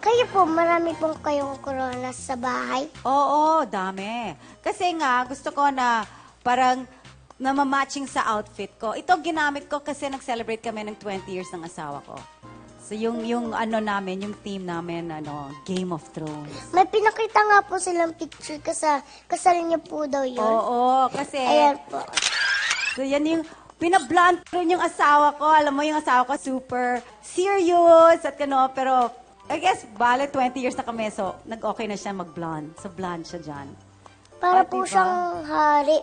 Kayo po, marami pong kayong corona sa bahay? Oo, dami. Kasi nga, gusto ko na parang namamatching sa outfit ko. Ito ginamit ko kasi nag-celebrate kami ng 20 years ng asawa ko. So yung ano namin, yung theme namin, Game of Thrones. May pinakita nga po silang picture kasal niyo po daw yun. Oo, kasi... Ayan po. So yan yung... Pinablunt rin yung asawa ko. Alam mo, yung asawa ko super serious at pero I guess, 20 years na kami, so nag-okay na siya mag-blonde. So blonde siya dyan. Para Oh, po diba? siyang hari,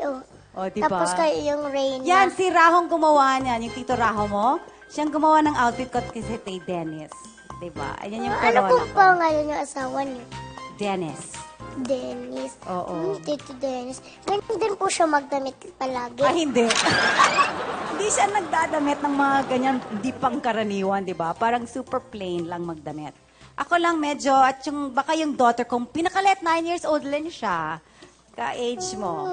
Oh, diba? Tapos kayo yung Reyna. Yan, si Rahong gumawa niyan. Yung tito Raho mo, siyang gumawa ng outfit ko kasi kay Dennis. Diba? Ayan yung Ano corona po ko. pangalan ng asawa niyo? Dennis. Dennis. Oo. Tito Dennis. Ganyan din po siya magdamit palagi. Ah, hindi. Hindi siya nagdadamit ng mga ganyan, di pangkaraniwan, di ba? Parang super plain lang magdamit. Ako lang medyo, at baka yung daughter kong, pinakalit, 9 years old lang siya. Ka-age mo.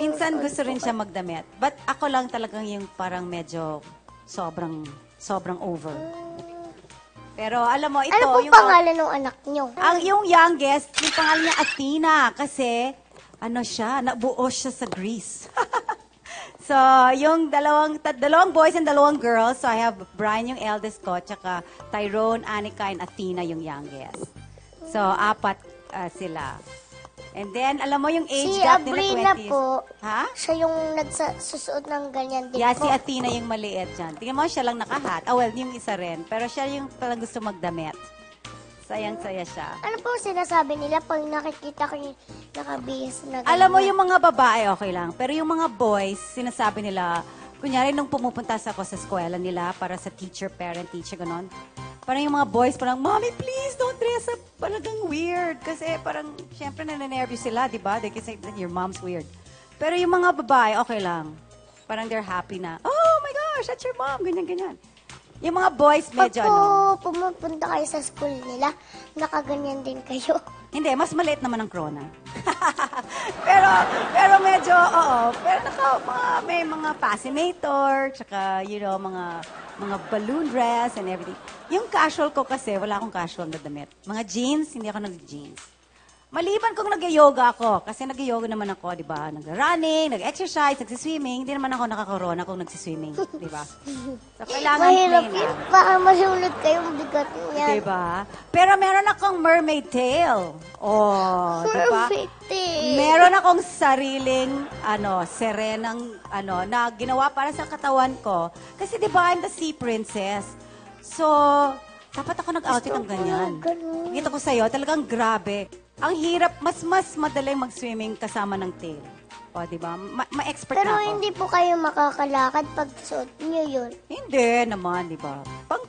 Minsan gusto rin siya magdamit. But ako lang talagang yung parang medyo sobrang over. Pero alam mo, ito... Ano po pangalan ng anak niyo? Yung youngest, yung pangalan niya Athena. Kasi, nabuo siya sa Greece. So, yung dalawang boys and dalawang girls. So, I have Brian yung eldest ko, tsaka Tyrone, Annika, and Athena yung youngest. So, 4 sila. And then, alam mo yung age Si gap nila, Abrina 20s. po, Ha? siya yung nagsusuot ng ganyan din Yeah, po. si Athena yung maliit dyan. Tingnan mo, siya lang nakahat. Well, yung isa rin. Pero siya yung palang gusto magdamit. Sayang-saya siya. Ano po sinasabi nila pag nakikita ko yung nakabihis na ganyan? Alam mo, yung mga babae, okay lang. Pero yung mga boys, sinasabi nila, kunyari nung pumupunta ako sa eskwela nila para sa teacher, parent, teacher, ganon. Parang yung mga boys, parang, Mommy, please, don't dress up. Talagang weird. Kasi parang, syempre, nananervous sila, di ba? They can say, your mom's weird. Pero yung mga babae, okay lang. Parang they're happy na, oh my gosh, that's your mom, ganyan-ganyan. Yung mga boys, medyo Pag po pumupunta kayo sa school nila, nakaganyan din kayo. Hindi, mas maliit naman ang corona. pero medyo, oo. Pero may mga fascinator, tsaka, mga balloon dress and everything. Yung casual ko kasi, wala akong casual na damit. Mga jeans, hindi ako nag-jeans. Maliban kung nag-yoga ako, kasi nag-yoga naman ako, di ba? Nag-running, nag-exercise, nag-swimming. Hindi naman ako nakakorona kung nag-swimming, di ba? So, kailangan Mahirap plain yun. lang. Baka masunod kayong bigat niyan. Diba? Pero meron akong mermaid tail. Oh, diba? Perfect. Meron akong sariling, serenang, na ginawa para sa katawan ko. Kasi diba, I'm the sea princess. So, dapat ako nag-outfit ng ganyan. Kita ko sa'yo, talagang grabe. Ang hirap, mas madaling mag-swimming kasama ng tail. O, diba? Ma-expert Pero na ako. hindi po kayo makakalakad pag suot niyo yun. Hindi naman, di ba? Pang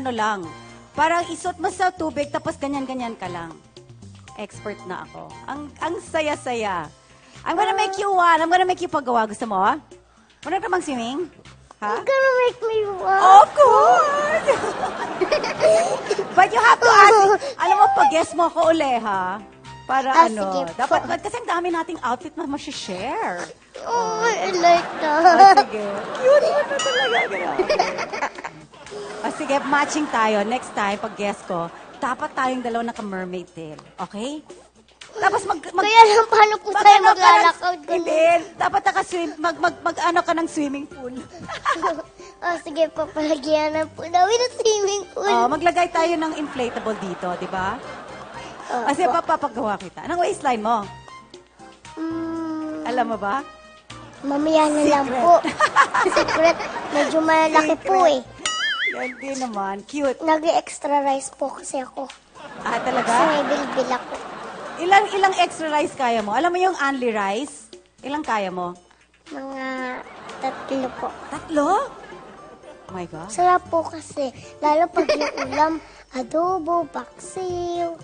lang. Parang isuot mo sa tubig, tapos ganyan-ganyan ka lang. Expert na ako. Ang saya-saya. I'm gonna make you one. I'm gonna make you paggawa. Gusto mo? Muna ka mag-swimming? Ha? You're gonna make me wow. Of course! But you have to ask. Alam mo, pag-guess mo ako uli, ha? Para Sige po. dapat, kasi ang dami nating outfit na ma-share. Oh, I like Oh, that. sige. Cute mo na talaga. O sige, matching tayo. Next time, pag guess ko, dapat tayong dalawa naka-mermaid tail. Okay? Tapos Kaya lang, paano po tayo maglalakad? Hindi. Dapat naka-swim, mag-ano ka ng swimming pool. Oh, sige po, palagyanan po namin ng swimming pool. Oh, maglagay tayo ng inflatable dito, di ba? Kasi papagawa kita. Anong waistline mo? Alam mo ba? Mamaya na lang po. Secret. Medyo malaki po eh. Yan din naman. Cute. Nag-extra rice po kasi ako. Ah, talaga? Kasi may bilbil ako. Ilang extra rice kaya mo? Alam mo yung only rice? Ilang kaya mo? Mga 3 po. 3? Oh my God. Sarap po kasi. Lalo pag yung ulam, adobo, paksiw,